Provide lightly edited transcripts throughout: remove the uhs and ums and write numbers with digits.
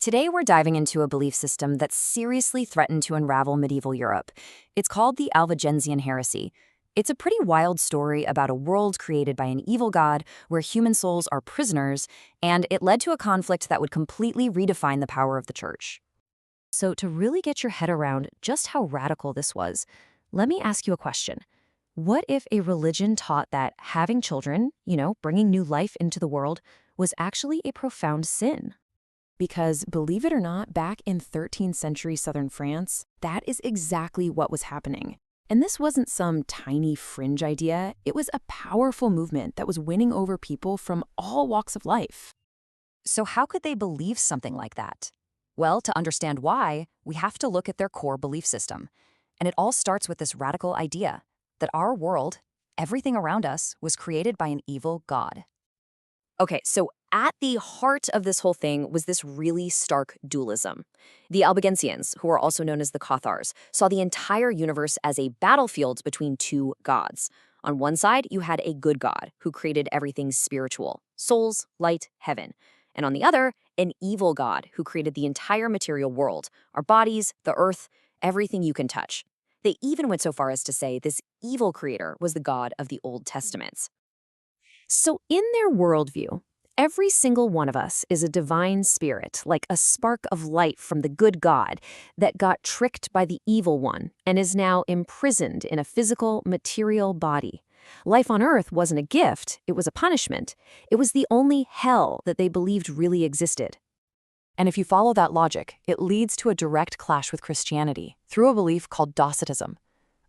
Today we're diving into a belief system that seriously threatened to unravel medieval Europe. It's called the Albigensian Heresy. It's a pretty wild story about a world created by an evil god where human souls are prisoners, and it led to a conflict that would completely redefine the power of the church. So to really get your head around just how radical this was, let me ask you a question. What if a religion taught that having children, bringing new life into the world, was actually a profound sin? Because, believe it or not, back in 13th century southern France, that is exactly what was happening. And this wasn't some tiny fringe idea, it was a powerful movement that was winning over people from all walks of life. So how could they believe something like that? Well, to understand why, we have to look at their core belief system. And it all starts with this radical idea that our world, everything around us, was created by an evil god. Okay, so at the heart of this whole thing was this really stark dualism. The Albigensians, who are also known as the Cathars, saw the entire universe as a battlefield between two gods. On one side, you had a good god who created everything spiritual, souls, light, heaven. And on the other, an evil god who created the entire material world, our bodies, the earth, everything you can touch. They even went so far as to say this evil creator was the god of the Old Testaments. So in their worldview, every single one of us is a divine spirit, like a spark of light from the good God that got tricked by the evil one and is now imprisoned in a physical, material body. Life on earth wasn't a gift, it was a punishment. It was the only hell that they believed really existed. And if you follow that logic, it leads to a direct clash with Christianity through a belief called Docetism.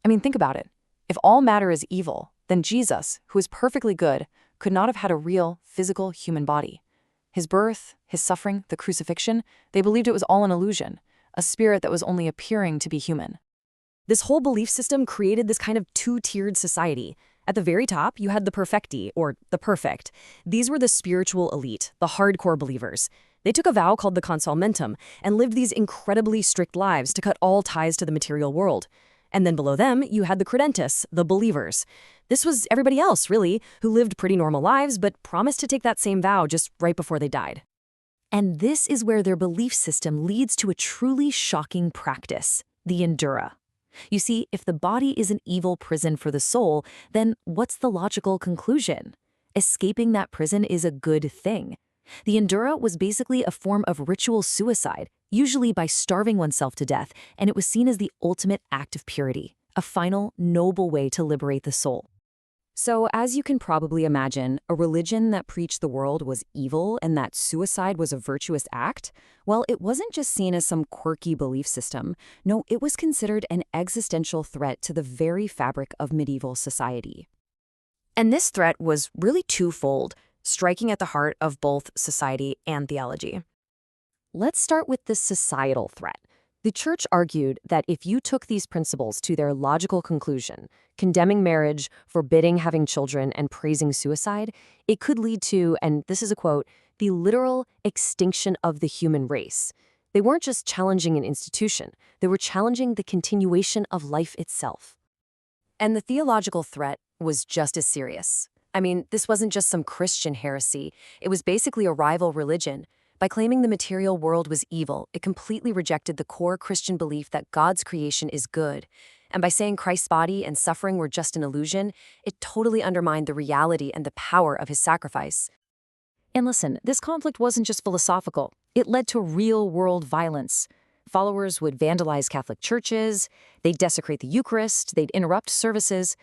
I mean, think about it. If all matter is evil, then Jesus, who is perfectly good, could not have had a real, physical human body. His birth, his suffering, the crucifixion, they believed it was all an illusion, a spirit that was only appearing to be human. This whole belief system created this kind of two-tiered society. At the very top, you had the perfecti, or the perfect. These were the spiritual elite, the hardcore believers. They took a vow called the consolamentum and lived these incredibly strict lives to cut all ties to the material world. And then below them, you had the credentes, the believers. This was everybody else, really, who lived pretty normal lives but promised to take that same vow just right before they died. And this is where their belief system leads to a truly shocking practice, the endura. You see, if the body is an evil prison for the soul, then what's the logical conclusion? Escaping that prison is a good thing. The endura was basically a form of ritual suicide, usually by starving oneself to death, and it was seen as the ultimate act of purity, a final, noble way to liberate the soul. So, as you can probably imagine, a religion that preached the world was evil and that suicide was a virtuous act, well, it wasn't just seen as some quirky belief system. No, it was considered an existential threat to the very fabric of medieval society. And this threat was really twofold, striking at the heart of both society and theology. Let's start with the societal threat. The church argued that if you took these principles to their logical conclusion, condemning marriage, forbidding having children, and praising suicide, it could lead to, and this is a quote, the literal extinction of the human race. They weren't just challenging an institution, they were challenging the continuation of life itself. And the theological threat was just as serious. I mean, this wasn't just some Christian heresy. It was basically a rival religion. By claiming the material world was evil, it completely rejected the core Christian belief that God's creation is good. And by saying Christ's body and suffering were just an illusion, it totally undermined the reality and the power of his sacrifice. And listen, this conflict wasn't just philosophical. It led to real-world violence. Followers would vandalize Catholic churches, they'd desecrate the Eucharist, they'd interrupt services.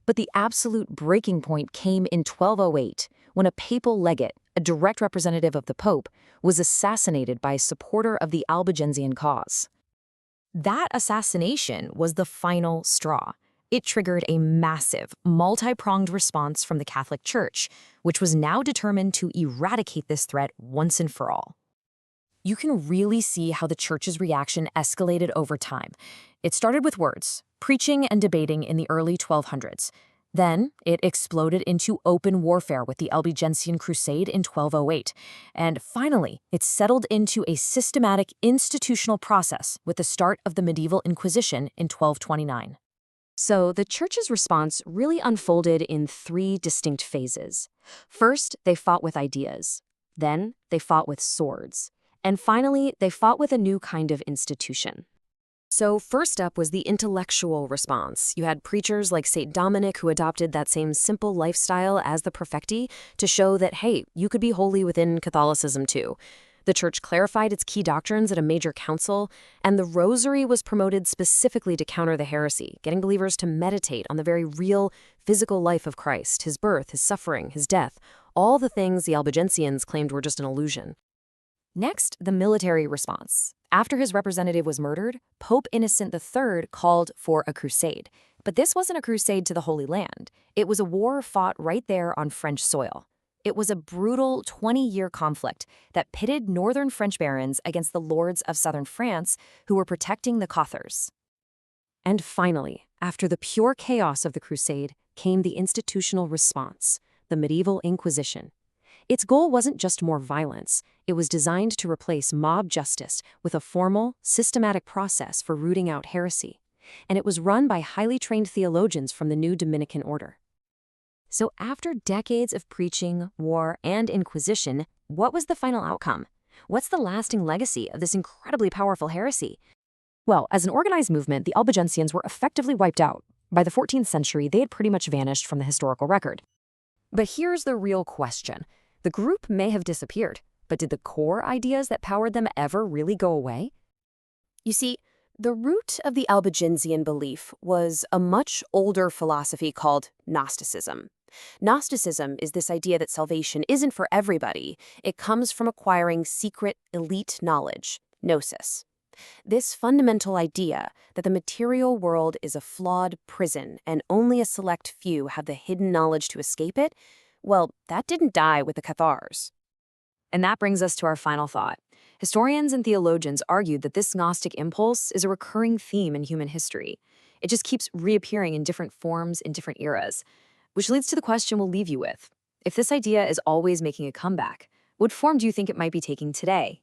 But the absolute breaking point came in 1208, when a papal legate, a direct representative of the Pope, was assassinated by a supporter of the Albigensian cause. That assassination was the final straw. It triggered a massive, multi-pronged response from the Catholic Church, which was now determined to eradicate this threat once and for all. You can really see how the Church's reaction escalated over time. It started with words, preaching and debating in the early 1200s. Then, it exploded into open warfare with the Albigensian Crusade in 1208. And finally, it settled into a systematic institutional process with the start of the Medieval Inquisition in 1229. So, the Church's response really unfolded in three distinct phases. First, they fought with ideas. Then, they fought with swords. And finally, they fought with a new kind of institution. So first up was the intellectual response. You had preachers like St. Dominic who adopted that same simple lifestyle as the perfecti to show that, hey, you could be holy within Catholicism too. The church clarified its key doctrines at a major council, and the rosary was promoted specifically to counter the heresy, getting believers to meditate on the very real, physical life of Christ, his birth, his suffering, his death, all the things the Albigensians claimed were just an illusion. Next, the military response. After his representative was murdered, Pope Innocent III called for a crusade. But this wasn't a crusade to the Holy Land. It was a war fought right there on French soil. It was a brutal 20-year conflict that pitted northern French barons against the lords of southern France who were protecting the Cathars. And finally, after the pure chaos of the crusade, came the institutional response, the Medieval Inquisition. Its goal wasn't just more violence. It was designed to replace mob justice with a formal, systematic process for rooting out heresy. And it was run by highly trained theologians from the new Dominican order. So after decades of preaching, war, and inquisition, what was the final outcome? What's the lasting legacy of this incredibly powerful heresy? Well, as an organized movement, the Albigensians were effectively wiped out. By the 14th century, they had pretty much vanished from the historical record. But here's the real question. The group may have disappeared, but did the core ideas that powered them ever really go away? You see, the root of the Albigensian belief was a much older philosophy called Gnosticism. Gnosticism is this idea that salvation isn't for everybody. It comes from acquiring secret, elite knowledge, gnosis. This fundamental idea that the material world is a flawed prison and only a select few have the hidden knowledge to escape it, well, that didn't die with the Cathars. And that brings us to our final thought. Historians and theologians argued that this Gnostic impulse is a recurring theme in human history. It just keeps reappearing in different forms in different eras, which leads to the question we'll leave you with. If this idea is always making a comeback, what form do you think it might be taking today?